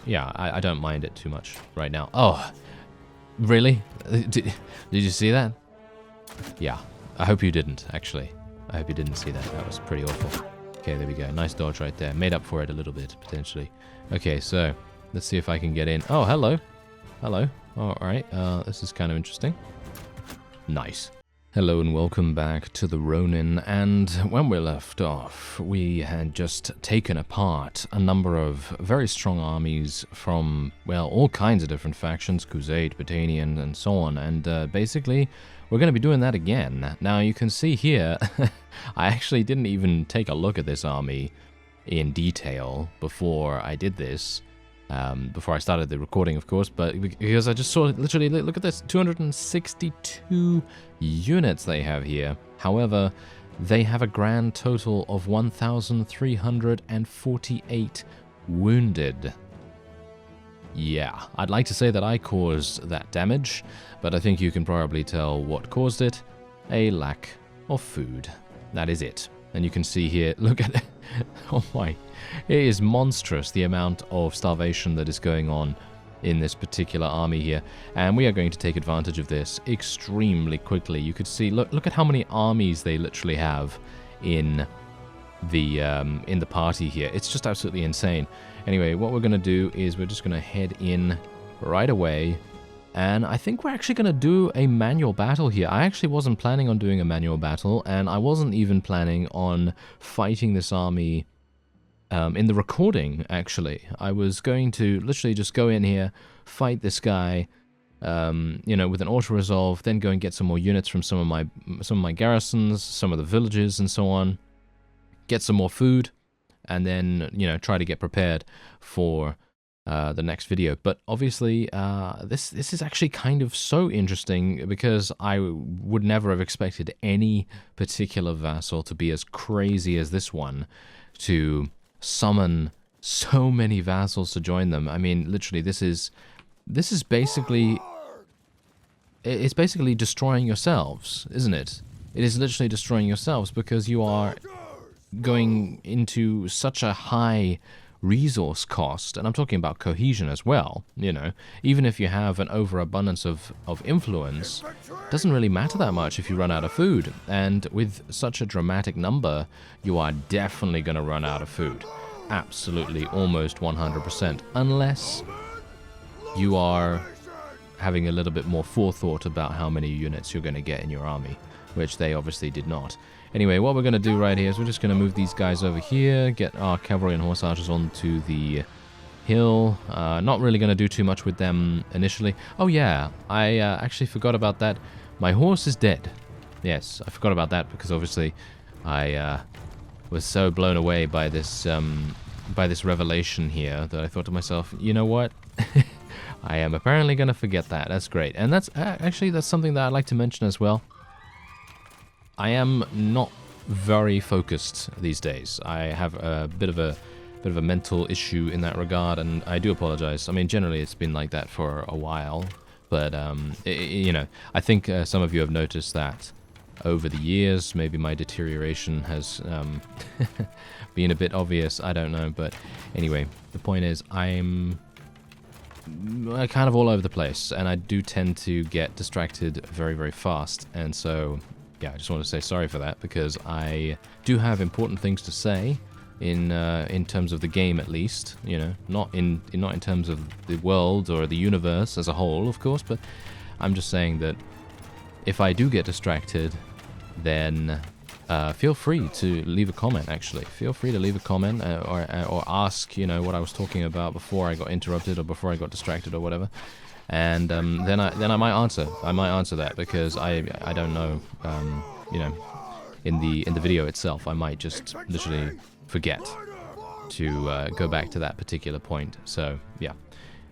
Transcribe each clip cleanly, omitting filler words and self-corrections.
yeah, I don't mind it too much right now. Oh, really? Did you see that? Yeah, I hope you didn't, actually. I hope you didn't see that. That was pretty awful. Okay, there we go. Nice dodge right there. Made up for it a little bit, potentially. Okay, so let's see if I can get in. Oh, hello. Hello. All right, this is kind of interesting. Nice. Hello and welcome back to the Ronin, and when we left off, we had just taken apart a number of very strong armies from, well, all kinds of different factions, Crusade, Battanian, and so on, and basically, we're going to be doing that again. Now, you can see here, I actually didn't even take a look at this army in detail before I did this. Before I started the recording, of course, but because I just saw, literally, look at this, 262 units they have here. However, they have a grand total of 1,348 wounded. Yeah, I'd like to say that I caused that damage, but I think you can probably tell what caused it. A lack of food. That is it. And you can see here, look at it. Oh my, it is monstrous the amount of starvation that is going on in this particular army here. And we are going to take advantage of this extremely quickly. You could see, look at how many armies they literally have in the party here. It's just absolutely insane. Anyway, what we're going to do is we're just going to head in right away. And I think we're actually going to do a manual battle here. I actually wasn't planning on doing a manual battle, and I wasn't even planning on fighting this army in the recording, actually. I was going to literally just go in here, fight this guy, you know, with an auto-resolve, then go and get some more units from some of my garrisons, some of the villages, and so on. Get some more food, and then, you know, try to get prepared for the next video. But obviously this is actually kind of so interesting because I would never have expected any particular vassal to be as crazy as this one, to summon so many vassals to join them. I mean, literally, this is basically, it's basically destroying yourselves, isn't it? It is literally destroying yourselves because you are going into such a high resource cost, and I'm talking about cohesion as well, you know. Even if you have an overabundance of influence, it doesn't really matter that much if you run out of food, and with such a dramatic number, you are definitely going to run out of food. Absolutely, almost 100%, unless you are having a little bit more forethought about how many units you're going to get in your army, which they obviously did not. Anyway, what we're going to do right here is we're just going to move these guys over here, get our cavalry and horse archers onto the hill. Not really going to do too much with them initially. Oh yeah, I actually forgot about that. My horse is dead. Yes, I forgot about that because obviously I was so blown away by this revelation here that I thought to myself, you know what? I am apparently going to forget that. That's great. And that's actually, that's something that I'd like to mention as well. I am not very focused these days. I have a bit of a mental issue in that regard, and I do apologize. I mean, generally it's been like that for a while, but you know, I think some of you have noticed that over the years. Maybe my deterioration has been a bit obvious. I don't know, but anyway, the point is I'm kind of all over the place, and I do tend to get distracted very, very fast, and so. Yeah, I just want to say sorry for that, because I do have important things to say in terms of the game, at least. You know, not in terms of the world or the universe as a whole, of course. But I'm just saying that if I do get distracted, then feel free to leave a comment. Actually, feel free to leave a comment or ask, you know, what I was talking about before I got interrupted or before I got distracted or whatever. And then I might answer. I might answer that, because I don't know. You know, in the video itself, I might just literally forget to go back to that particular point. So yeah.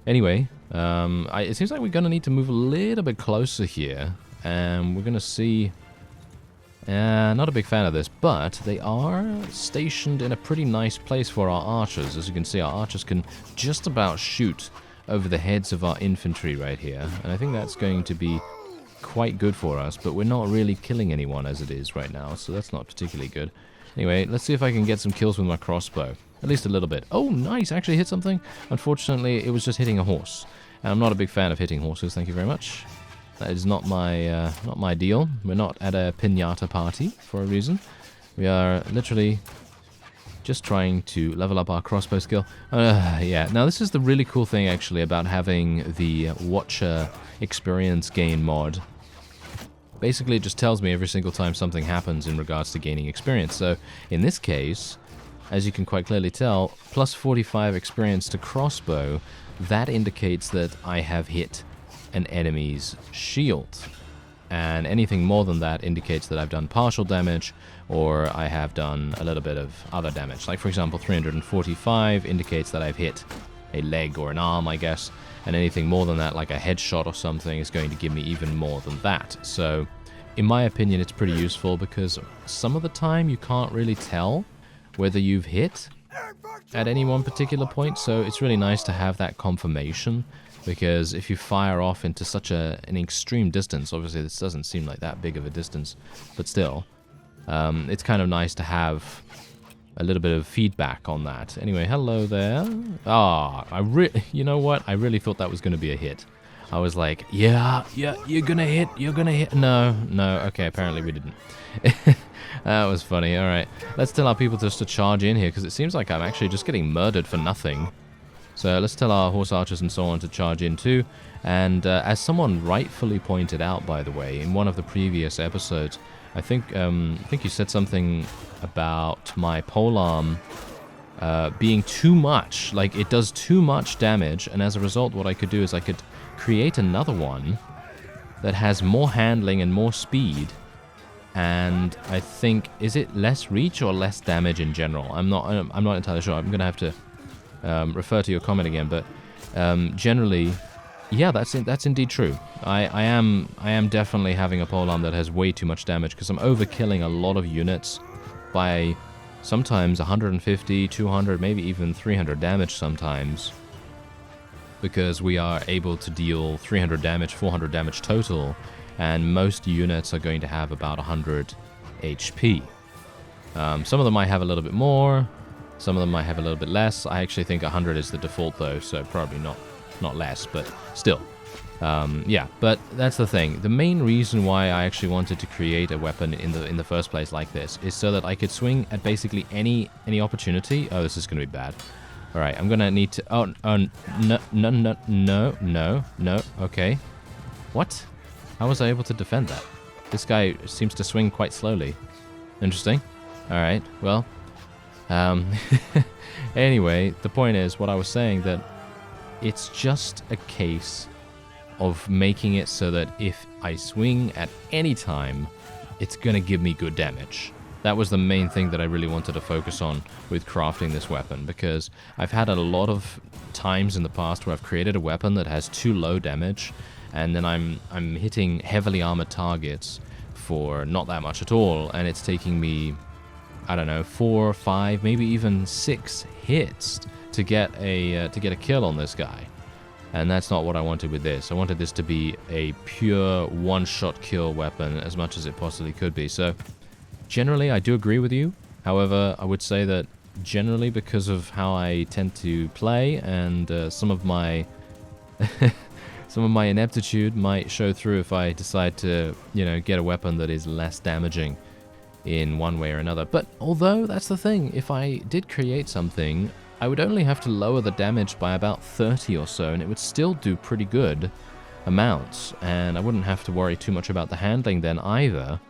Anyway, it seems like we're gonna need to move a little bit closer here, and we're gonna see. Not a big fan of this, but they are stationed in a pretty nice place for our archers. As you can see, our archers can just about shoot over the heads of our infantry right here, and I think that's going to be quite good for us, but we're not really killing anyone as it is right now, so that's not particularly good. Anyway, let's see if I can get some kills with my crossbow. At least a little bit. Oh, nice. Actually hit something. Unfortunately, it was just hitting a horse. And I'm not a big fan of hitting horses, thank you very much. That is not my deal. We're not at a piñata party for a reason. We are literally just trying to level up our crossbow skill. Yeah, now this is the really cool thing actually about having the Watcher experience gain mod. Basically it just tells me every single time something happens in regards to gaining experience. So in this case, as you can quite clearly tell, plus 45 experience to crossbow, that indicates that I have hit an enemy's shield. And anything more than that indicates that I've done partial damage, or I have done a little bit of other damage. Like for example, 345 indicates that I've hit a leg or an arm, I guess. And anything more than that, like a headshot or something, is going to give me even more than that. So, in my opinion, it's pretty useful because some of the time you can't really tell whether you've hit at any one particular point. So it's really nice to have that confirmation, because if you fire off into such an extreme distance, obviously this doesn't seem like that big of a distance, but still, it's kind of nice to have a little bit of feedback on that. Anyway, hello there. You know what? I really thought that was going to be a hit. I was like, yeah, you're gonna hit. No, okay, apparently we didn't. That was funny. Alright, let's tell our people just to charge in here, because it seems like I'm actually just getting murdered for nothing. So let's tell our horse archers and so on to charge in too. And as someone rightfully pointed out, by the way, in one of the previous episodes, I think you said something about my polearm being too much. Like, it does too much damage, and as a result, what I could do is I could create another one that has more handling and more speed. And I think, is it less reach or less damage in general? I'm not entirely sure. I'm gonna have to refer to your comment again, but generally, yeah, that's indeed true. I am definitely having a polearm that has way too much damage, because I'm overkilling a lot of units by sometimes 150, 200, maybe even 300 damage sometimes, because we are able to deal 300 damage, 400 damage total, and most units are going to have about 100 HP. Some of them might have a little bit more, some of them might have a little bit less. I actually think 100 is the default though, so probably not less, but still. Yeah, but that's the thing. The main reason why I actually wanted to create a weapon in the first place like this is so that I could swing at basically any opportunity. Oh, this is going to be bad. All right, I'm going to need to... Oh, no. Okay. What? How was I able to defend that? This guy seems to swing quite slowly. Interesting. All right, well... Anyway, the point is, what I was saying, that it's just a case of making it so that if I swing at any time, it's going to give me good damage. That was the main thing that I really wanted to focus on with crafting this weapon, because I've had a lot of times in the past where I've created a weapon that has too low damage, and then I'm hitting heavily armored targets for not that much at all, and it's taking me, I don't know, 4 or 5, maybe even 6 hits to get a kill on this guy. And that's not what I wanted with this. I wanted this to be a pure one-shot kill weapon as much as it possibly could be. So generally, I do agree with you. However, I would say that generally, because of how I tend to play, and some of my ineptitude might show through if I decide to, get a weapon that is less damaging in one way or another. But although that's the thing, if I did create something, I would only have to lower the damage by about 30 or so, and it would still do pretty good amounts, and I wouldn't have to worry too much about the handling then either.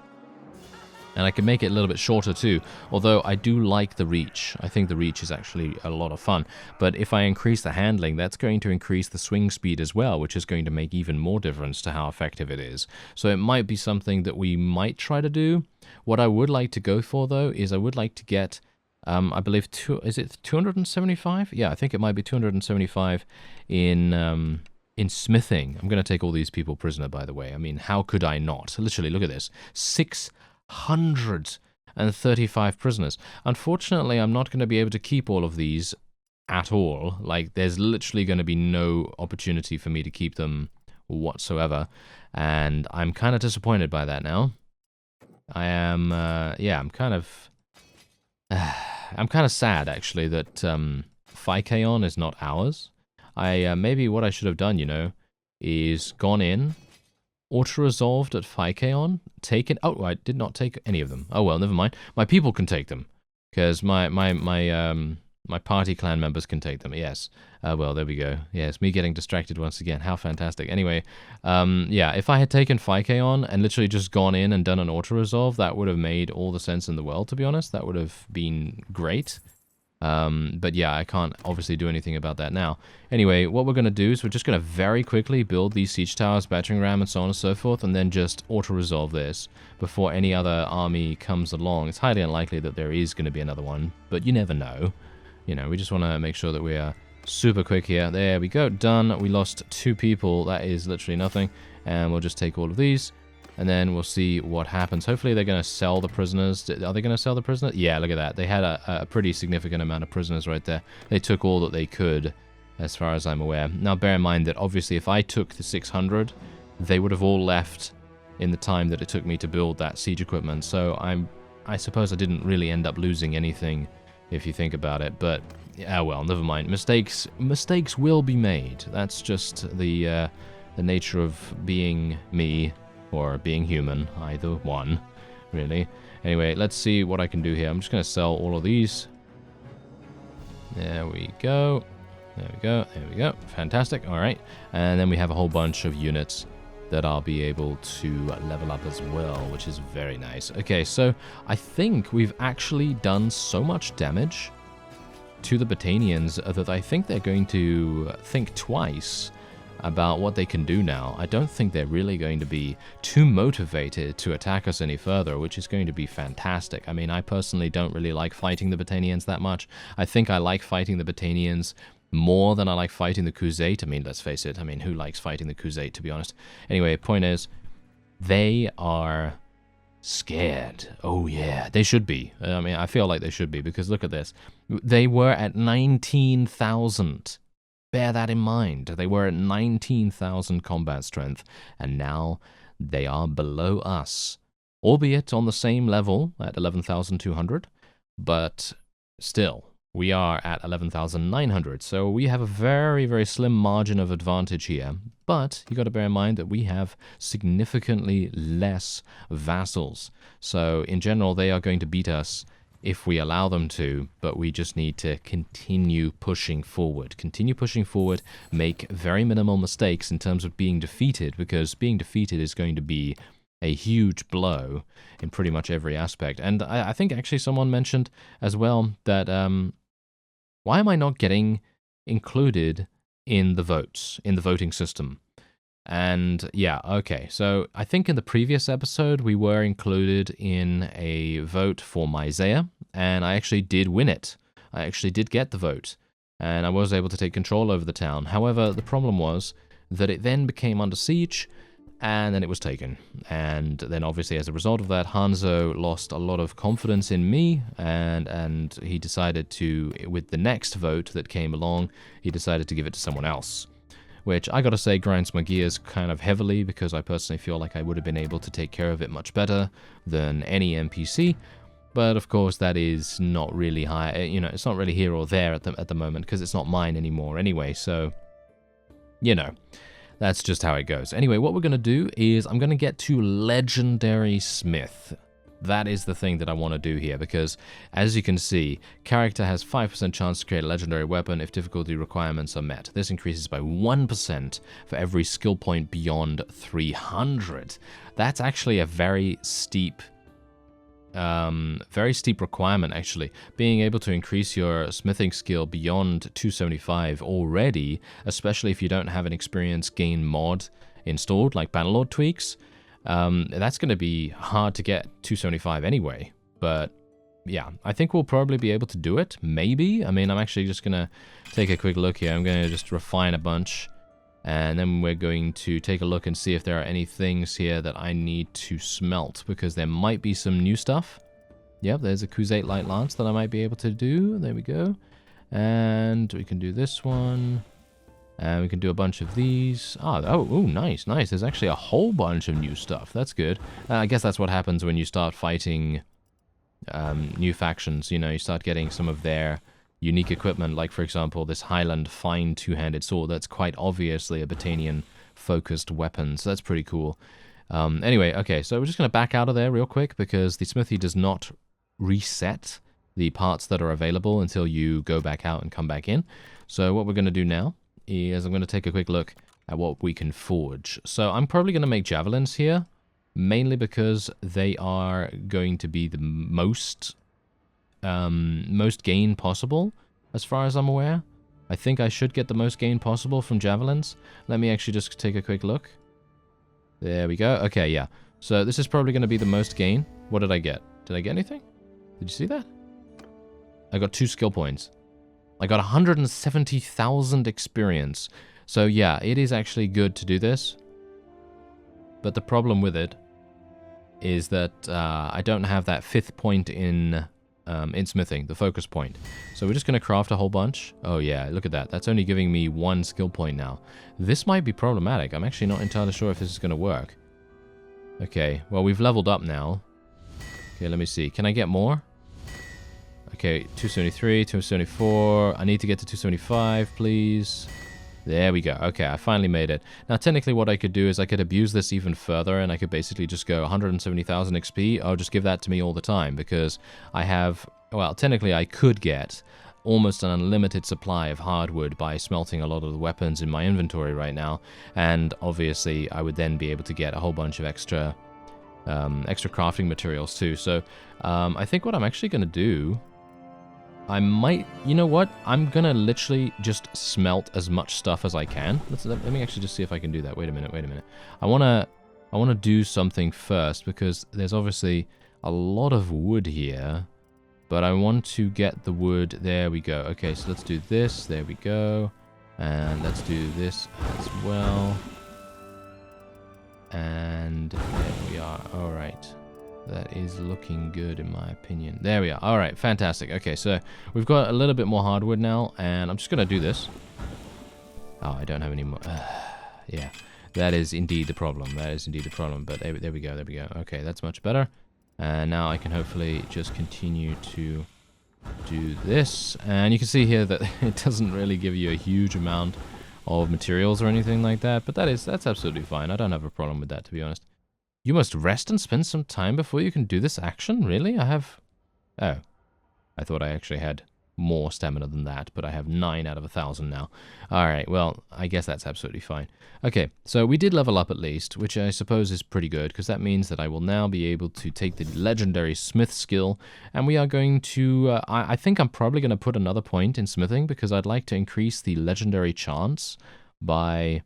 And I could make it a little bit shorter too, although I do like the reach. I think the reach is actually a lot of fun. But if I increase the handling, that's going to increase the swing speed as well, which is going to make even more difference to how effective it is. So it might be something that we might try to do. What I would like to go for, though, is I would like to get... I believe, is it 275? Yeah, I think it might be 275 in smithing. I'm going to take all these people prisoner, by the way. I mean, how could I not? Literally, look at this. 635 prisoners. Unfortunately, I'm not going to be able to keep all of these at all. Like, there's literally going to be no opportunity for me to keep them whatsoever. And I'm kind of disappointed by that now. I am, yeah, I'm kind of... I'm kind of sad, actually, that Phykeon is not ours. Maybe what I should have done, you know, is gone in, auto-resolved at Phykeon, taken... Oh, I did not take any of them. Oh, well, never mind. My people can take them, because my party clan members can take them, yes. Well, there we go. Yes, me getting distracted once again. How fantastic. Anyway, yeah, if I had taken Phykeon and literally just gone in and done an auto-resolve, that would have made all the sense in the world, to be honest. That would have been great. But yeah, I can't obviously do anything about that now. Anyway, what we're going to do is we're just going to very quickly build these siege towers, battering ram, and so on and so forth, and then just auto-resolve this before any other army comes along. It's highly unlikely that there is going to be another one, but you never know. You know, we just want to make sure that we are super quick here. There we go, done. We lost 2 people. That is literally nothing. And we'll just take all of these, and then we'll see what happens. Hopefully they're going to sell the prisoners. Are they going to sell the prisoners? Yeah, look at that. They had a pretty significant amount of prisoners right there. They took all that they could, as far as I'm aware. Now, bear in mind that obviously if I took the 600, they would have all left in the time that it took me to build that siege equipment. So I suppose I didn't really end up losing anything, if you think about it, but yeah, well, never mind. Mistakes will be made. That's just the nature of being me or being human, either one, really. Anyway, let's see what I can do here. I'm just going to sell all of these. There we go. There we go. There we go. Fantastic. All right, and then we have a whole bunch of units that I'll be able to level up as well, which is very nice. Okay, so I think we've actually done so much damage to the Botanians that I think they're going to think twice about what they can do now. I don't think they're really going to be too motivated to attack us any further, which is going to be fantastic. I mean, I personally don't really like fighting the Botanians that much. I think I like fighting the Botanians more than I like fighting the Khuzait. I mean, let's face it. I mean, who likes fighting the Khuzait, to be honest? Anyway, point is, they are scared. Oh, yeah. They should be. I mean, I feel like they should be, because look at this. They were at 19,000. Bear that in mind. They were at 19,000 combat strength, and now they are below us. Albeit on the same level at 11,200, but still. We are at 11,900, so we have a very, very slim margin of advantage here. But you got to bear in mind that we have significantly less vassals. So in general, they are going to beat us if we allow them to, but we just need to continue pushing forward. Continue pushing forward, make very minimal mistakes in terms of being defeated, because being defeated is going to be a huge blow in pretty much every aspect. And I think actually someone mentioned as well that why am I not getting included in the votes, in the voting system? And yeah, okay, so I think in the previous episode we were included in a vote for Myzea, and I actually did win it. I actually did get the vote, and I was able to take control over the town. However, the problem was that it then became under siege, and then it was taken. And then obviously as a result of that, Hanzo lost a lot of confidence in me, and he decided to, with the next vote that came along, he decided to give it to someone else. Which I gotta say grinds my gears kind of heavily, because I personally feel like I would have been able to take care of it much better than any NPC. But of course that is not really high, you know, it's not really here or there at the moment, because it's not mine anymore anyway, so, you know. That's just how it goes. Anyway, what we're going to do is I'm going to get to Legendary Smith. That is the thing that I want to do here, because as you can see, character has 5% chance to create a legendary weapon if difficulty requirements are met. This increases by 1% for every skill point beyond 300. That's actually a very steep requirement, actually. Being able to increase your smithing skill beyond 275 already, especially if you don't have an experience gain mod installed, like Bannerlord tweaks, that's going to be hard to get 275 anyway. But yeah, I think we'll probably be able to do it, maybe. I mean, I'm actually just going to take a quick look here. I'm going to just refine a bunch, and then we're going to take a look and see if there are any things here that I need to smelt, because there might be some new stuff. Yep, there's a Khuzait Light Lance that I might be able to do. There we go. And we can do this one. And we can do a bunch of these. Oh, nice, nice. There's actually a whole bunch of new stuff. That's good. I guess that's what happens when you start fighting new factions, you know, you start getting some of their unique equipment, like, for example, this Highland fine two-handed sword. That's quite obviously a Botanian-focused weapon, so that's pretty cool. Anyway, okay, so we're just going to back out of there real quick, because the smithy does not reset the parts that are available until you go back out and come back in. So what we're going to do now is I'm going to take a quick look at what we can forge. So I'm probably going to make javelins here, mainly because they are going to be the most gain possible, as far as I'm aware. I think I should get the most gain possible from javelins. Let me actually just take a quick look. There we go. Okay, yeah. So this is probably going to be the most gain. What did I get? Did I get anything? Did you see that? I got 2 skill points. I got 170,000 experience. So yeah, it is actually good to do this. But the problem with it is that I don't have that 5th point in smithing, the focus point. So we're just going to craft a whole bunch. Oh yeah, look at that. That's only giving me 1 skill point now. This might be problematic. I'm actually not entirely sure if this is going to work. Okay, well, we've leveled up now. Okay, let me see. Can I get more? Okay, 273, 274. I need to get to 275, please. There we go. Okay, I finally made it. Now, technically what I could do is I could abuse this even further, and I could basically just go 170,000 XP. I'll just give that to me all the time, because I have... Well, technically I could get almost an unlimited supply of hardwood by smelting a lot of the weapons in my inventory right now, and obviously I would then be able to get a whole bunch of extra crafting materials too. So I think what I'm actually going to do... I might, you know what? I'm gonna literally just smelt as much stuff as I can. Let me actually just see if I can do that. Wait a minute. I wanna do something first, because there's obviously a lot of wood here, but I want to get the wood. There we go. Okay, so let's do this. There we go. And let's do this as well. And there we are. All right. That is looking good in my opinion. There we are. All right, fantastic. Okay, so we've got a little bit more hardwood now, and I'm just going to do this. Oh, I don't have any more. Yeah, that is indeed the problem. That is indeed the problem. But there we go. There we go. Okay, that's much better. And now I can hopefully just continue to do this. And you can see here that it doesn't really give you a huge amount of materials or anything like that. But that's absolutely fine. I don't have a problem with that, to be honest. You must rest and spend some time before you can do this action? Really? I have... Oh. I thought I actually had more stamina than that, but I have 9 out of 1,000 now. Alright, well, I guess that's absolutely fine. Okay, so we did level up at least, which I suppose is pretty good, because that means that I will now be able to take the legendary smith skill, and we are going to... I think I'm probably going to put another point in smithing, because I'd like to increase the legendary chance by...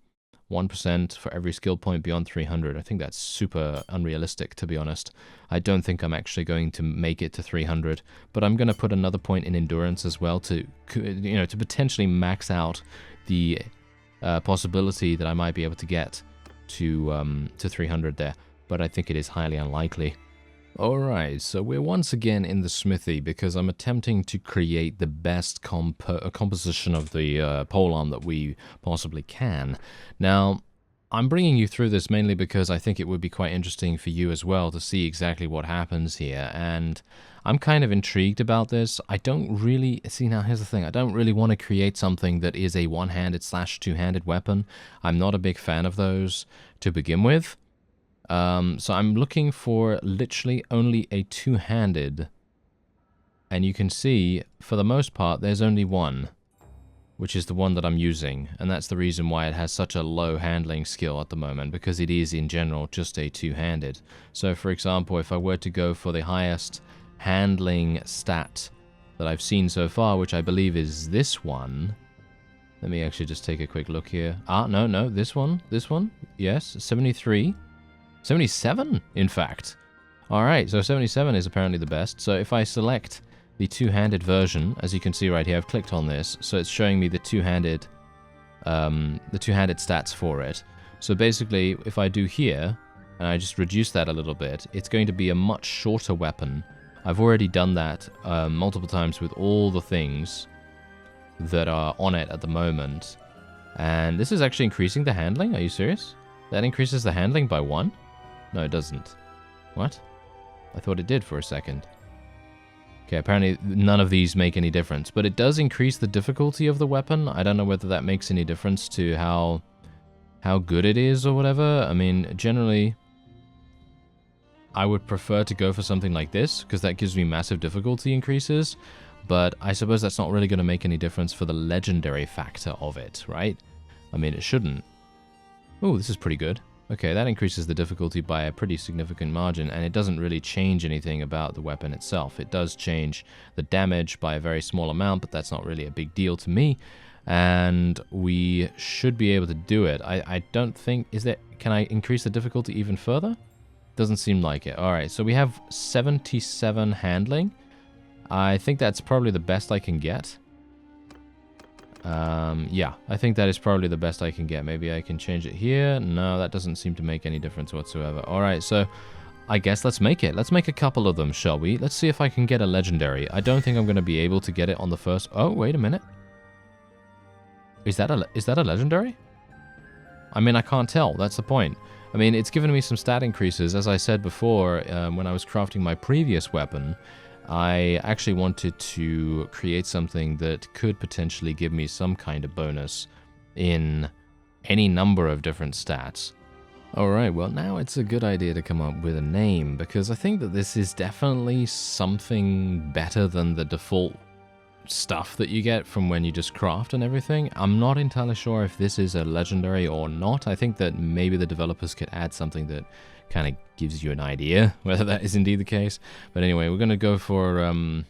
1% for every skill point beyond 300. I think that's super unrealistic, to be honest. I don't think I'm actually going to make it to 300, but I'm going to put another point in endurance as well to, you know, to potentially max out the possibility that I might be able to get to 300 there, but I think it is highly unlikely. Alright, so we're once again in the smithy because I'm attempting to create the best composition of the polearm that we possibly can. Now, I'm bringing you through this mainly because I think it would be quite interesting for you as well to see exactly what happens here, and I'm kind of intrigued about this. I don't really... See, now here's the thing. I don't really want to create something that is a one-handed / two-handed weapon. I'm not a big fan of those to begin with. So I'm looking for literally only a two-handed, and you can see, for the most part, there's only one, which is the one that I'm using, and that's the reason why it has such a low handling skill at the moment, because it is, in general, just a two-handed. So, for example, if I were to go for the highest handling stat that I've seen so far, which I believe is this one, let me actually just take a quick look here. No, this one, yes, 73. 77, in fact. Alright, so 77 is apparently the best. So if I select the two-handed version, as you can see right here, I've clicked on this, so it's showing me the two-handed stats for it. So basically, if I do here, and I just reduce that a little bit, it's going to be a much shorter weapon. I've already done that multiple times with all the things that are on it at the moment. And this is actually increasing the handling? Are you serious? That increases the handling by 1? No, it doesn't. What? I thought it did for a second. Okay, apparently none of these make any difference, but it does increase the difficulty of the weapon. I don't know whether that makes any difference to how good it is or whatever. I mean, generally, I would prefer to go for something like this, because that gives me massive difficulty increases, but I suppose that's not really going to make any difference for the legendary factor of it, right? I mean, it shouldn't. Oh, this is pretty good. Okay, that increases the difficulty by a pretty significant margin, and it doesn't really change anything about the weapon itself. It does change the damage by a very small amount, but that's not really a big deal to me, and we should be able to do it. I don't think... Can I increase the difficulty even further? Doesn't seem like it. Alright, so we have 77 handling. I think that's probably the best I can get. Yeah, I think that is probably the best I can get. Maybe I can change it here. No, that doesn't seem to make any difference whatsoever. Alright, so I guess let's make it. Let's make a couple of them, shall we? Let's see if I can get a legendary. I don't think I'm going to be able to get it on the first... Oh, wait a minute. Is that a legendary? I mean, I can't tell. That's the point. I mean, it's given me some stat increases. As I said before, when I was crafting my previous weapon, I actually wanted to create something that could potentially give me some kind of bonus in any number of different stats. Alright, well now it's a good idea to come up with a name, because I think that this is definitely something better than the default stuff that you get from when you just craft and everything. I'm not entirely sure if this is a legendary or not. I think that maybe the developers could add something that kind of gives you an idea whether that is indeed the case. But anyway, we're going to go for... I'm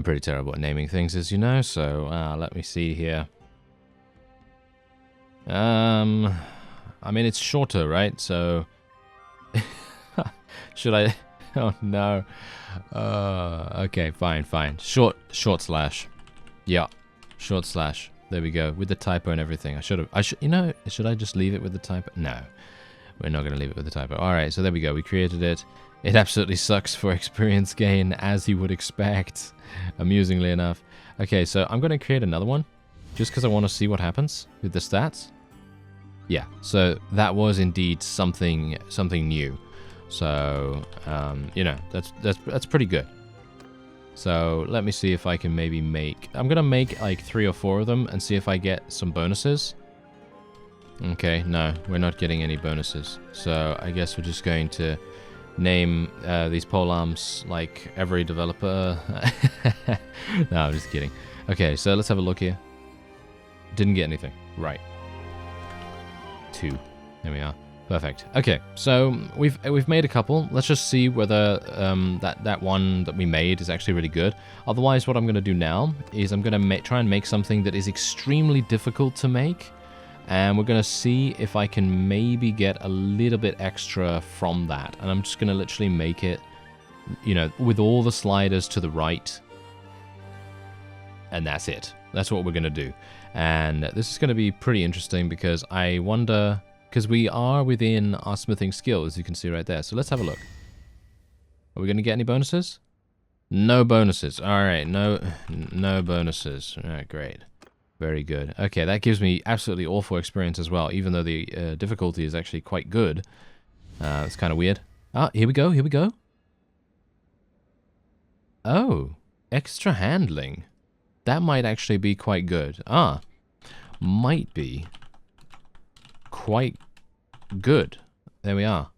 pretty terrible at naming things, as you know, so let me see here. I mean, it's shorter, right? So... Should I... Oh, no. Okay, fine. Short slash. Yeah, short slash. There we go, with the typo and everything. should I just leave it with the typo? No. We're not going to leave it with the typo. Alright, so there we go. We created it. It absolutely sucks for experience gain, as you would expect, amusingly enough. Okay, so I'm going to create another one, just because I want to see what happens with the stats. Yeah, so that was indeed something new. So, you know, that's pretty good. So, let me see if I can maybe make... I'm going to make like 3 or 4 of them and see if I get some bonuses. Okay, no, we're not getting any bonuses. So I guess we're just going to name these polearms like every developer. No, I'm just kidding. Okay, so let's have a look here. Didn't get anything. Right. 2. There we are. Perfect. Okay, so we've made a couple. Let's just see whether that one that we made is actually really good. Otherwise, what I'm going to do now is I'm going to try and make something that is extremely difficult to make. And we're going to see if I can maybe get a little bit extra from that. And I'm just going to literally make it, you know, with all the sliders to the right. And that's it. That's what we're going to do. And this is going to be pretty interesting because I wonder... Because we are within our smithing skill, as you can see right there. So let's have a look. Are we going to get any bonuses? No bonuses. All right, no bonuses. All right, great. Very good. Okay, that gives me absolutely awful experience as well, even though the difficulty is actually quite good. It's kind of weird. Ah, here we go. Oh, extra handling. That might actually be quite good. Ah, might be quite good. There we are.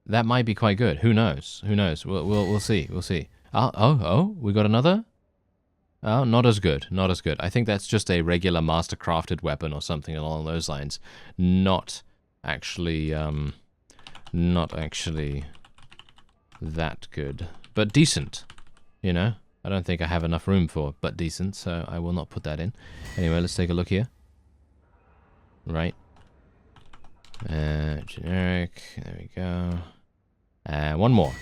That might be quite good. Who knows? We'll see. Oh, we got another? Oh, not as good. I think that's just a regular master crafted weapon or something along those lines. Not actually that good. But decent, you know? I don't think I have enough room for but decent, so I will not put that in. Anyway, let's take a look here. Right. Generic. There we go. One more.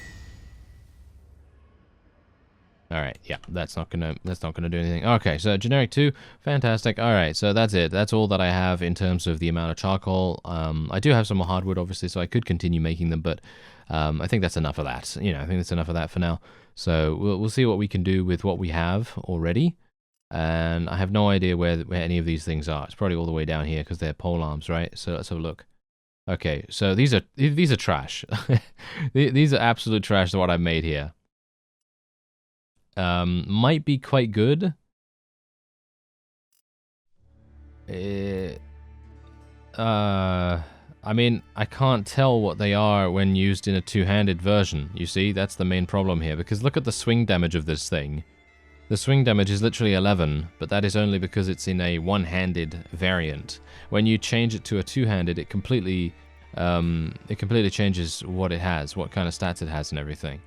Alright, yeah, that's not gonna do anything. Okay, so generic 2, fantastic. Alright, so that's it. That's all that I have in terms of the amount of charcoal. I do have some more hardwood, obviously, so I could continue making them, but I think that's enough of that. You know, I think that's enough of that for now. So we'll see what we can do with what we have already. And I have no idea where any of these things are. It's probably all the way down here because they're polearms, right? So let's have a look. Okay, so these are trash. These are absolute trash to what I've made here. might be quite good. I mean, I can't tell what they are when used in a two-handed version. You see, that's the main problem here, because look at the swing damage of this thing. The swing damage is literally 11, but that is only because it's in a one-handed variant. When you change it to a two-handed, it completely changes what it has, what kind of stats it has and everything.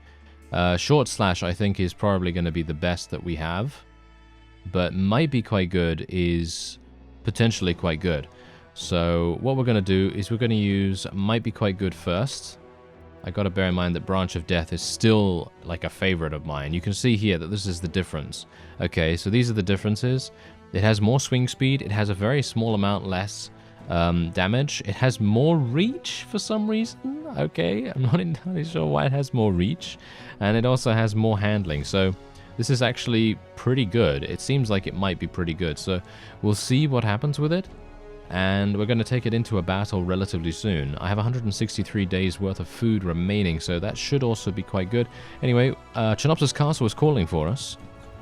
Short slash, I think, is probably going to be the best that we have, but might be quite good is potentially quite good. So what we're going to do is we're going to use might be quite good first. I got to bear in mind that Branch of Death is still like a favorite of mine. You can see here that this is the difference. Okay, so these are the differences. It has more swing speed. It has a very small amount less damage. It has more reach for some reason. Okay, I'm not entirely sure why it has more reach. And it also has more handling. So this is actually pretty good. It seems like it might be pretty good. So we'll see what happens with it. And we're going to take it into a battle relatively soon. I have 163 days worth of food remaining, so that should also be quite good. Anyway, Chinopsis Castle is calling for us.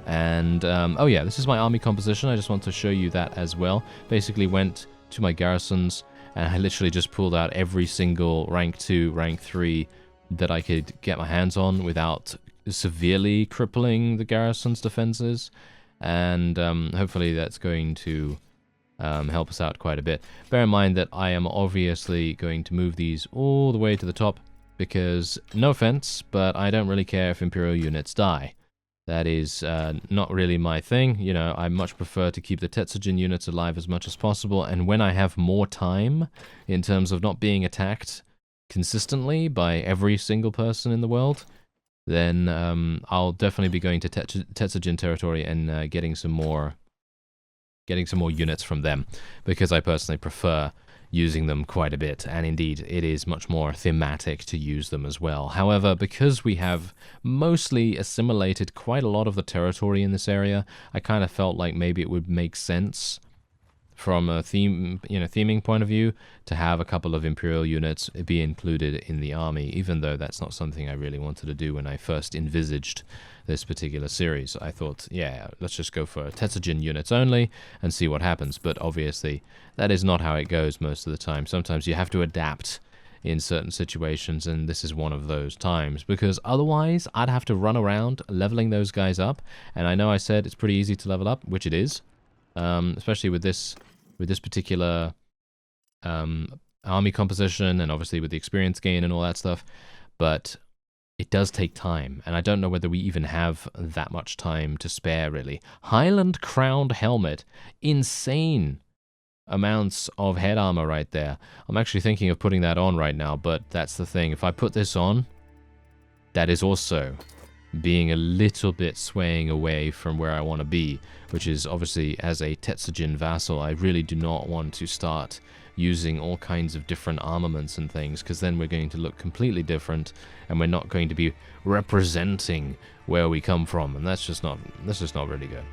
And, oh yeah, this is my army composition. I just want to show you that as well. Basically went to my garrisons, and I literally just pulled out every single rank 2, rank 3 that I could get my hands on without severely crippling the garrison's defenses. And hopefully that's going to help us out quite a bit. Bear in mind that I am obviously going to move these all the way to the top because, no offense, but I don't really care if Imperial units die. That is not really my thing. You know, I much prefer to keep the Tetsujin units alive as much as possible, and when I have more time in terms of not being attacked consistently by every single person in the world, then I'll definitely be going to Tetsujin territory and getting some more units from them, because I personally prefer using them quite a bit, and indeed it is much more thematic to use them as well. However, because we have mostly assimilated quite a lot of the territory in this area, I kind of felt like maybe it would make sense from a theming point of view to have a couple of Imperial units be included in the army, even though that's not something I really wanted to do when I first envisaged this particular series. I thought, yeah, let's just go for Tetsujin units only and see what happens, but obviously that is not how it goes most of the time. Sometimes you have to adapt in certain situations, and this is one of those times, because otherwise I'd have to run around leveling those guys up, and I know I said it's pretty easy to level up, which it is, especially with this particular army composition, and obviously with the experience gain and all that stuff, but it does take time, and I don't know whether we even have that much time to spare, really. Highland Crowned Helmet. Insane amounts of head armor right there. I'm actually thinking of putting that on right now, but that's the thing. If I put this on, that is also being a little bit swaying away from where I want to be, which is obviously as a Tetsujin vassal, I really do not want to start using all kinds of different armaments and things, because then we're going to look completely different, and we're not going to be representing where we come from, and that's just not really good,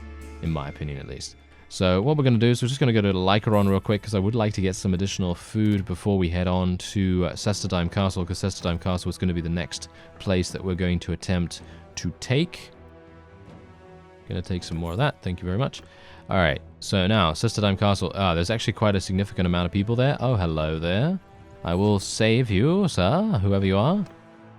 in my opinion at least. So what we're going to do is we're just going to go to Lycaron real quick, because I would like to get some additional food before we head on to Sestadheim Castle, because Sestadheim Castle is going to be the next place that we're going to attempt to take. Going to take some more of that, thank you very much. Alright, so now, Sestadheim Castle. There's actually quite a significant amount of people there. Oh, hello there. I will save you, sir, whoever you are.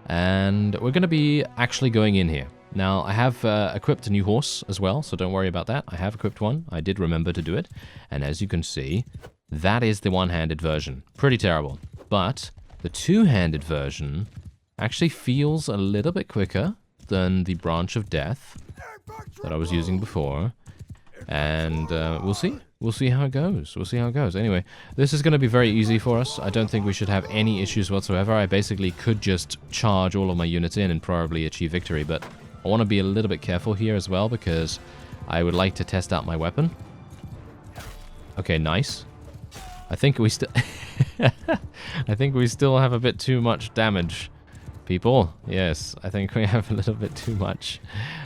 And we're going to be actually going in here. Now, I have equipped a new horse as well, so don't worry about that. I have equipped one. I did remember to do it. And as you can see, that is the one-handed version. Pretty terrible. But the two-handed version actually feels a little bit quicker than the Branch of Death that I was using before. And we'll see. We'll see how it goes. We'll see how it goes. Anyway, this is going to be very easy for us. I don't think we should have any issues whatsoever. I basically could just charge all of my units in and probably achieve victory, but I want to be a little bit careful here as well, because I would like to test out my weapon. Okay, nice. I think we still I think we still have a bit too much damage, people. Yes, I think we have a little bit too much.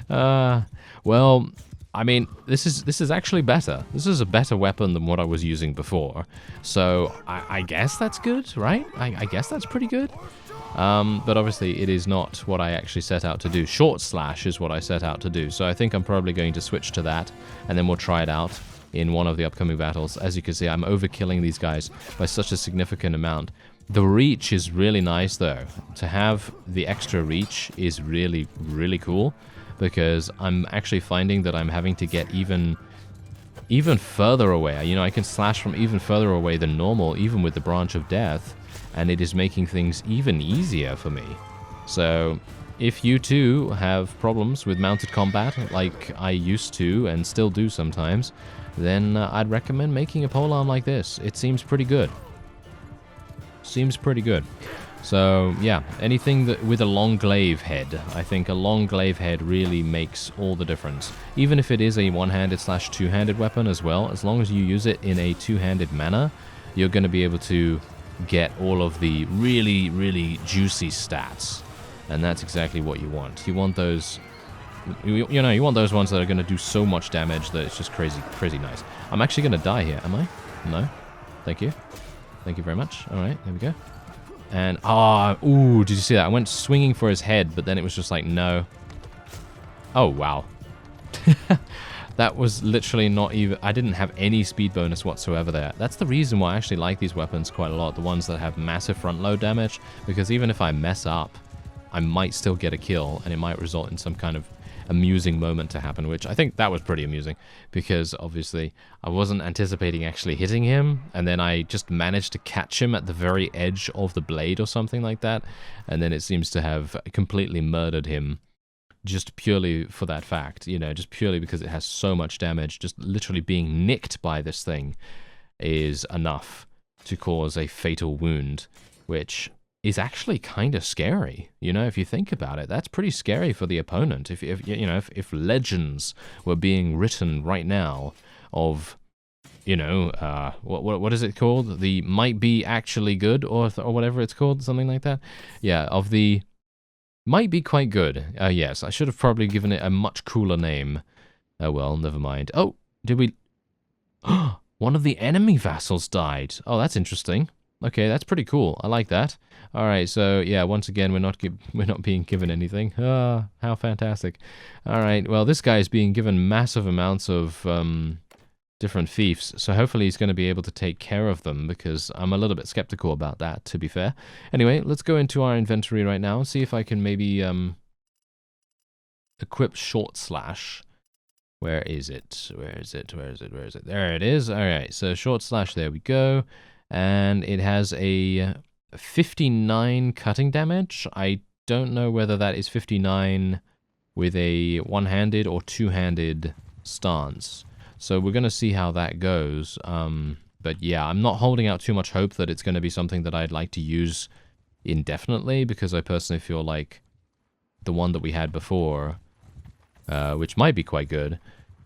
Well, I mean, this is actually better. This is a better weapon than what I was using before. So I guess that's good, right? I guess that's pretty good. But obviously it is not what I actually set out to do. Short slash is what I set out to do. So I think I'm probably going to switch to that, and then we'll try it out in one of the upcoming battles. As you can see, I'm overkilling these guys by such a significant amount. The reach is really nice, though. To have the extra reach is really, really cool, because I'm actually finding that I'm having to get even further away. You know, I can slash from even further away than normal, even with the Branch of Death, and it is making things even easier for me. So, if you too have problems with mounted combat, like I used to and still do sometimes, then I'd recommend making a polearm like this. It seems pretty good. Seems pretty good. So, yeah, anything that with a long glaive head. I think a long glaive head really makes all the difference. Even if it is a one-handed slash two-handed weapon as well, as long as you use it in a two-handed manner, you're going to be able to get all of the really, really juicy stats. And that's exactly what you want. You want those... You know, you want those ones that are going to do so much damage that it's just crazy, crazy nice. I'm actually going to die here, am I? No? Thank you. Thank you very much. Alright, there we go. And, ooh, did you see that? I went swinging for his head, but then it was just like, no. Oh, wow. That was literally not even... I didn't have any speed bonus whatsoever there. That's the reason why I actually like these weapons quite a lot, the ones that have massive front load damage, because even if I mess up, I might still get a kill, and it might result in some kind of amusing moment to happen, which I think that was pretty amusing, because obviously I wasn't anticipating actually hitting him, and then I just managed to catch him at the very edge of the blade or something like that, and then it seems to have completely murdered him just purely for that fact, you know, just purely because it has so much damage. Just literally being nicked by this thing is enough to cause a fatal wound, which is actually kind of scary, you know, if you think about it. That's pretty scary for the opponent. If you know, if legends were being written right now of, you know, what is it called? The might be actually good, or whatever it's called, something like that. Yeah, of the might be quite good. Yes, I should have probably given it a much cooler name. Oh well, never mind. Oh, did we? One of the enemy vassals died. Oh, that's interesting. Okay, that's pretty cool. I like that. All right, so yeah, once again, we're not being given anything. Ah, how fantastic! All right, well, this guy is being given massive amounts of different fiefs, so hopefully he's going to be able to take care of them, because I'm a little bit skeptical about that, to be fair. Anyway, let's go into our inventory right now and see if I can maybe equip short slash. Where is it? Where is it? Where is it? Where is it? There it is. All right, so short slash, there we go. And it has a 59 cutting damage. I don't know whether that is 59 with a one-handed or two-handed stance. So we're going to see how that goes. But yeah, I'm not holding out too much hope that it's going to be something that I'd like to use indefinitely, because I personally feel like the one that we had before, which might be quite good,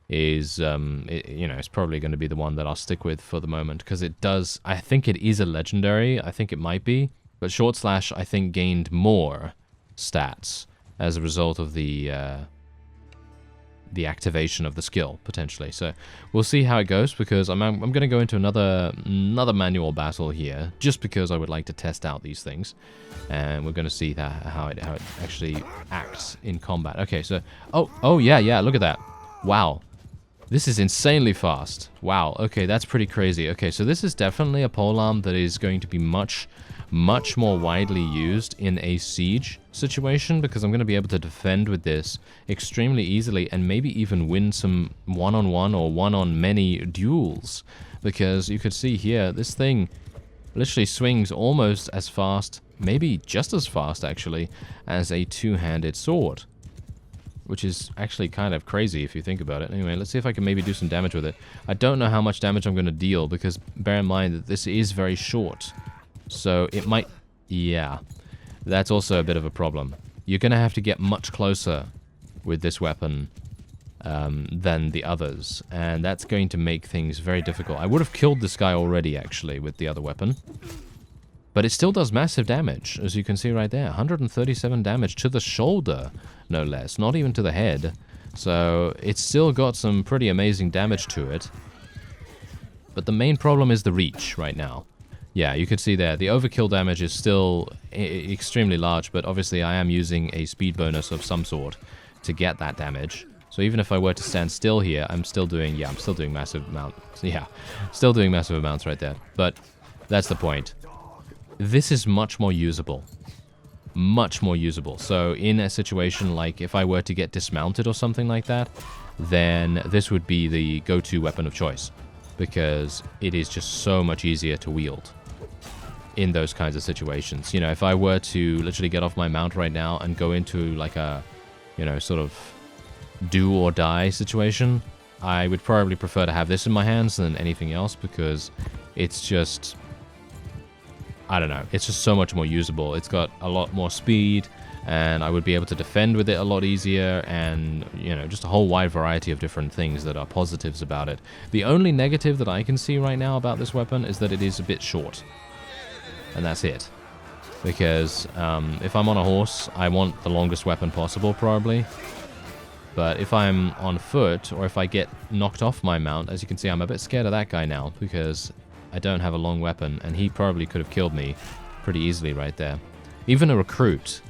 is, you know, it's probably going to be the one that I'll stick with for the moment, because it does, I think it is a legendary, I think it might be, but short slash, I think, gained more stats as a result of the activation of the skill, potentially. So we'll see how it goes, because I'm going to go into another manual battle here, just because I would like to test out these things, and we're going to see how it actually acts in combat. Okay, so oh yeah, look at that. Wow, this is insanely fast. Wow, okay, that's pretty crazy. Okay, so this is definitely a polearm that is going to be much more widely used in a siege situation, because I'm going to be able to defend with this extremely easily, and maybe even win some one-on-one or one-on-many duels, because you could see here, this thing literally swings almost as fast, maybe just as fast actually, as a two-handed sword, which is actually kind of crazy if you think about it. Anyway, let's see if I can maybe do some damage with it. I don't know how much damage I'm going to deal, because bear in mind that this is very short. So it might... yeah, that's also a bit of a problem. You're going to have to get much closer with this weapon than the others, and that's going to make things very difficult. I would have killed this guy already, actually, with the other weapon. But it still does massive damage, as you can see right there. 137 damage to the shoulder, no less. Not even to the head. So it's still got some pretty amazing damage to it. But the main problem is the reach right now. Yeah, you can see there, the overkill damage is still extremely large, but obviously I am using a speed bonus of some sort to get that damage. So even if I were to stand still here, I'm still doing massive amounts. Yeah, still doing massive amounts right there. But that's the point. This is much more usable. Much more usable. So in a situation like if I were to get dismounted or something like that, then this would be the go-to weapon of choice, because it is just so much easier to wield in those kinds of situations. You know, if I were to literally get off my mount right now and go into like a, you know, sort of do or die situation, I would probably prefer to have this in my hands than anything else, because it's just, I don't know, it's just so much more usable. It's got a lot more speed, and I would be able to defend with it a lot easier, and, you know, just a whole wide variety of different things that are positives about it. The only negative that I can see right now about this weapon is that it is a bit short. And that's it. Because if I'm on a horse, I want the longest weapon possible, probably. But if I'm on foot, or if I get knocked off my mount, as you can see, I'm a bit scared of that guy now, because I don't have a long weapon, and he probably could have killed me pretty easily right there. Even a recruit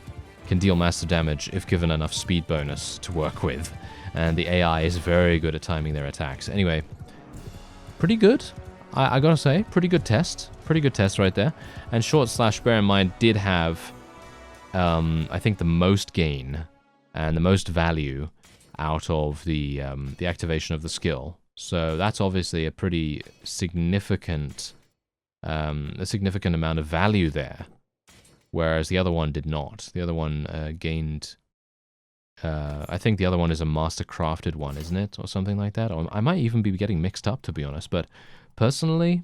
can deal massive damage if given enough speed bonus to work with, and the AI is very good at timing their attacks. Anyway, pretty good. I gotta say, pretty good test right there. And short slash, bear in mind, did have, I think, the most gain and the most value out of the activation of the skill. So that's obviously a pretty significant, amount of value there. Whereas the other one did not. The other one gained, I think the other one is a master crafted one, isn't it? Or something like that. Or I might even be getting mixed up, to be honest. But personally,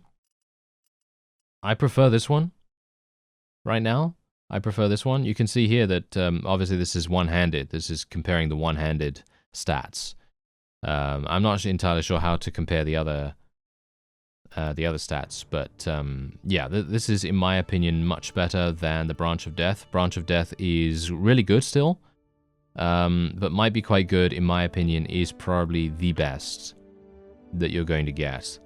I prefer this one. Right now, I prefer this one. You can see here that obviously this is one-handed. This is comparing the one-handed stats. I'm not entirely sure how to compare the other stats, but yeah, this is, in my opinion, much better than the Branch of Death. Branch of Death is really good still, but might be quite good, in my opinion, is probably the best that you're going to get.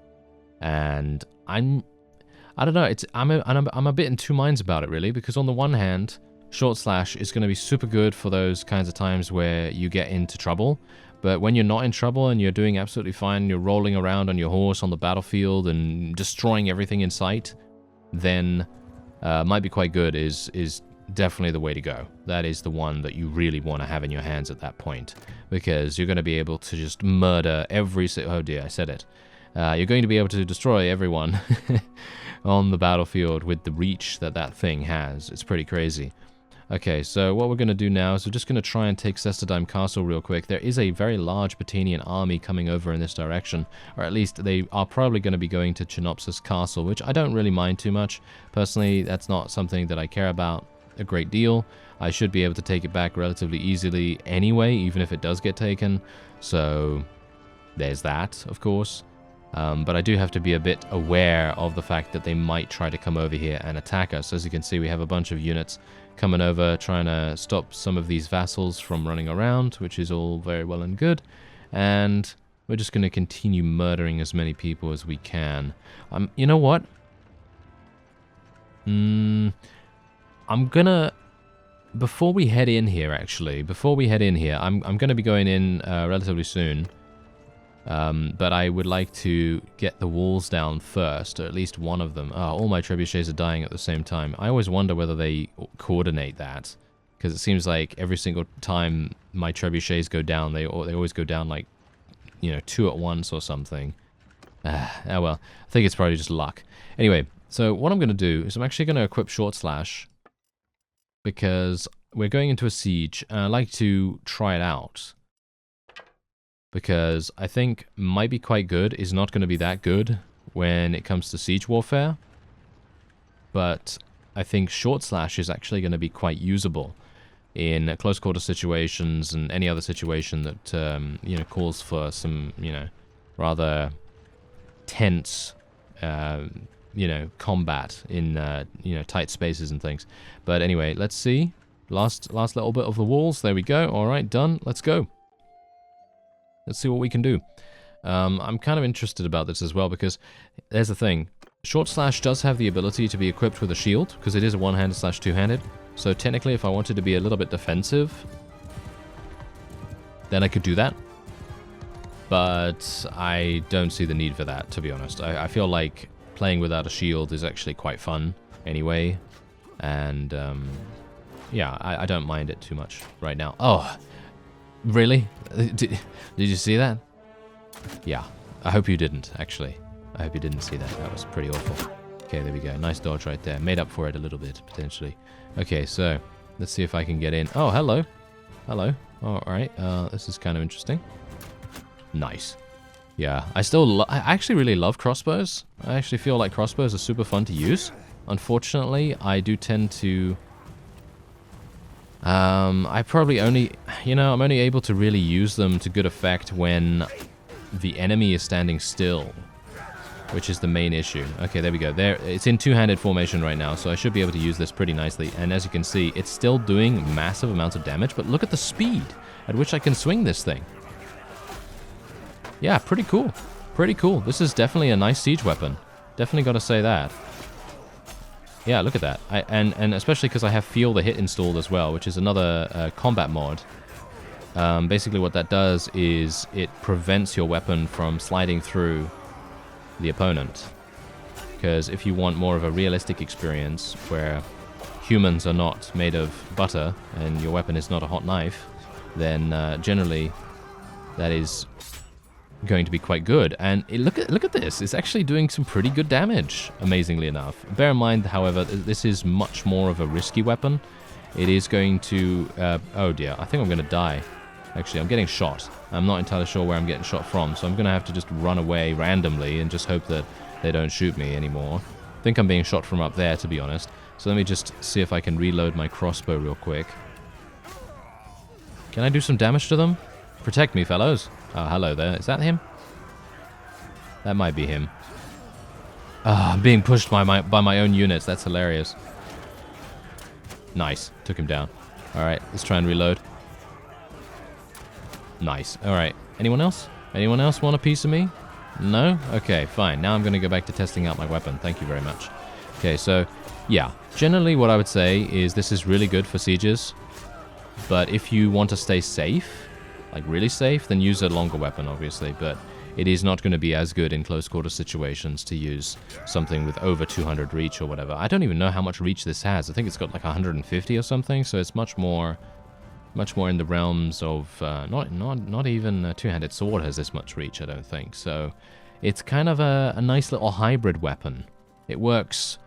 And I don't know, I'm a bit in two minds about it, really, because on the one hand, short slash is going to be super good for those kinds of times where you get into trouble. But when you're not in trouble and you're doing absolutely fine, you're rolling around on your horse on the battlefield and destroying everything in sight, then might be quite good is definitely the way to go. That is the one that you really want to have in your hands at that point, because you're going to be able to just murder every... Oh dear, I said it. You're going to be able to destroy everyone on the battlefield with the reach that thing has. It's pretty crazy. Okay, so what we're going to do now is we're just going to try and take Sestadheim Castle real quick. There is a very large Batanian army coming over in this direction, or at least they are probably going to be going to Chinopsis Castle, which I don't really mind too much. Personally, that's not something that I care about a great deal. I should be able to take it back relatively easily anyway, even if it does get taken. So there's that, of course. But I do have to be a bit aware of the fact that they might try to come over here and attack us. As you can see, we have a bunch of units coming over, trying to stop some of these vassals from running around, which is all very well and good. And we're just going to continue murdering as many people as we can. You know what? I'm gonna... Before we head in here, actually, I'm going to be going in relatively soon. But I would like to get the walls down first, or at least one of them. Oh, all my trebuchets are dying at the same time. I always wonder whether they coordinate that, because it seems like every single time my trebuchets go down, they always go down like, you know, 2 at once or something. Oh well, I think it's probably just luck. Anyway, so what I'm going to do is I'm actually going to equip Short Slash, because we're going into a siege, and I'd like to try it out. Because I think might be quite good, is not going to be that good when it comes to siege warfare. But I think Short Slash is actually going to be quite usable in close quarter situations and any other situation that, you know, calls for some, you know, rather tense, you know, combat in, you know, tight spaces and things. But anyway, let's see. Last little bit of the walls. There we go. All right, done. Let's go. Let's see what we can do. I'm kind of interested about this as well because there's the thing. Short Slash does have the ability to be equipped with a shield because it is a one-handed slash two-handed. So technically if I wanted to be a little bit defensive, then I could do that. But I don't see the need for that, to be honest. I feel like playing without a shield is actually quite fun anyway. And yeah, I don't mind it too much right now. Oh, really? Did you see that? Yeah, I hope you didn't, actually. I hope you didn't see that. That was pretty awful. Okay, there we go. Nice dodge right there. Made up for it a little bit, potentially. Okay, so let's see if I can get in. Oh, hello. Hello. All right. This is kind of interesting. Nice. Yeah, I actually really love crossbows. I actually feel like crossbows are super fun to use. Unfortunately, I do tend to... I probably only... You know, I'm only able to really use them to good effect when the enemy is standing still, which is the main issue. Okay, there we go. There, it's in two-handed formation right now, so I should be able to use this pretty nicely. And as you can see, it's still doing massive amounts of damage, but look at the speed at which I can swing this thing. Yeah, pretty cool. Pretty cool. This is definitely a nice siege weapon. Definitely got to say that. Yeah, look at that. And especially because I have Feel the Hit installed as well, which is another combat mod. Basically what that does is it prevents your weapon from sliding through the opponent. Because if you want more of a realistic experience where humans are not made of butter and your weapon is not a hot knife, then generally that is going to be quite good. And look at this. It's actually doing some pretty good damage, amazingly enough. Bear in mind, however, this is much more of a risky weapon. It is going to... oh dear, I think I'm going to die. Actually, I'm getting shot. I'm not entirely sure where I'm getting shot from, so I'm going to have to just run away randomly and just hope that they don't shoot me anymore. I think I'm being shot from up there, to be honest. So let me just see if I can reload my crossbow real quick. Can I do some damage to them? Protect me, fellows. Oh, hello there. Is that him? That might be him. Ah, I'm being pushed by my own units. That's hilarious. Nice. Took him down. Alright, let's try and reload. Nice. Alright. Anyone else? Anyone else want a piece of me? No? Okay, fine. Now I'm going to go back to testing out my weapon. Thank you very much. Okay, so, yeah. Generally, what I would say is this is really good for sieges. But if you want to stay safe, like really safe, then use a longer weapon, obviously. But it is not going to be as good in close quarter situations to use something with over 200 reach or whatever. I don't even know how much reach this has. I think it's got like 150 or something, so it's much more in the realms of not even a two-handed sword has this much reach, I don't think. So it's kind of a nice little hybrid weapon. It works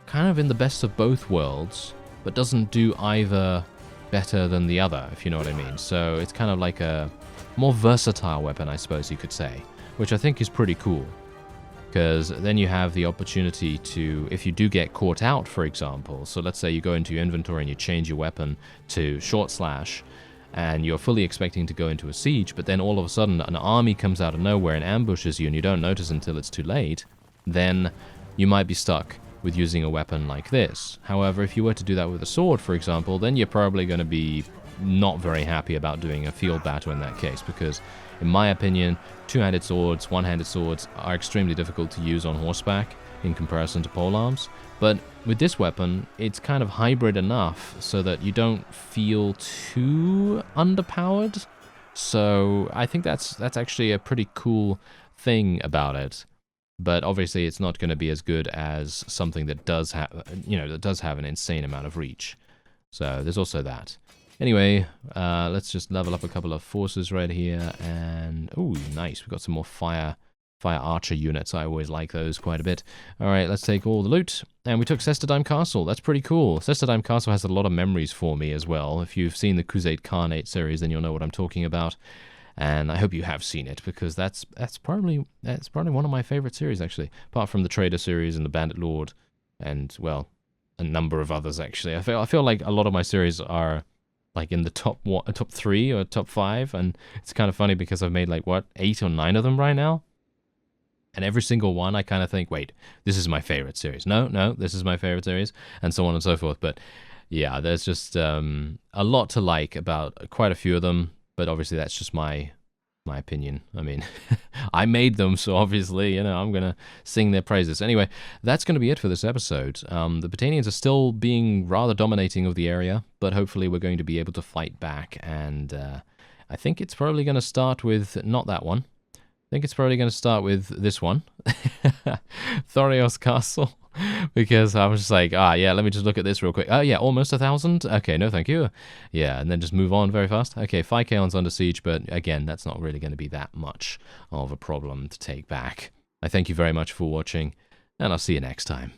kind of in the best of both worlds, but doesn't do either better than the other, if you know what I mean. So it's kind of like a more versatile weapon, I suppose you could say, which I think is pretty cool. Because then you have the opportunity to, if you do get caught out, for example, so let's say you go into your inventory and you change your weapon to short slash, and you're fully expecting to go into a siege, but then all of a sudden an army comes out of nowhere and ambushes you and you don't notice until it's too late, then you might be stuck with using a weapon like this. However, if you were to do that with a sword, for example, then you're probably going to be not very happy about doing a field battle in that case, because in my opinion, two-handed swords, one-handed swords are extremely difficult to use on horseback in comparison to polearms. But with this weapon, it's kind of hybrid enough so that you don't feel too underpowered. So I think that's actually a pretty cool thing about it. But obviously, it's not going to be as good as something that does have, an insane amount of reach. So there's also that. Anyway, let's just level up a couple of forces right here, and oh, nice, we've got some more fire archer units. I always like those quite a bit. All right, let's take all the loot, and we took Sestadheim Castle. That's pretty cool. Sestadheim Castle has a lot of memories for me as well. If you've seen the Crusade Khanate series, then you'll know what I'm talking about. And I hope you have seen it, because that's probably one of my favorite series, actually. Apart from the Trader series and the Bannerlord, and well, a number of others actually. I feel like a lot of my series are like in the top 3 or top 5, and it's kind of funny because I've made like 8 or 9 of them right now. And every single one, I kind of think, wait, this is my favorite series. No, this is my favorite series, and so on and so forth. But yeah, there's just a lot to like about quite a few of them. But obviously, that's just my my opinion. I mean, I made them, so obviously, you know, I'm going to sing their praises. Anyway, that's going to be it for this episode. The Botanians are still being rather dominating of the area, but hopefully we're going to be able to fight back, and I think it's probably going to start with, not that one, I think it's probably going to start with this one, Thorios Castle. Because I was just like, yeah, let me just look at this real quick. Oh, yeah, almost 1,000. Okay, no, thank you. Yeah, and then just move on very fast. Okay, 5K Under Siege, but again, that's not really going to be that much of a problem to take back. I thank you very much for watching, and I'll see you next time.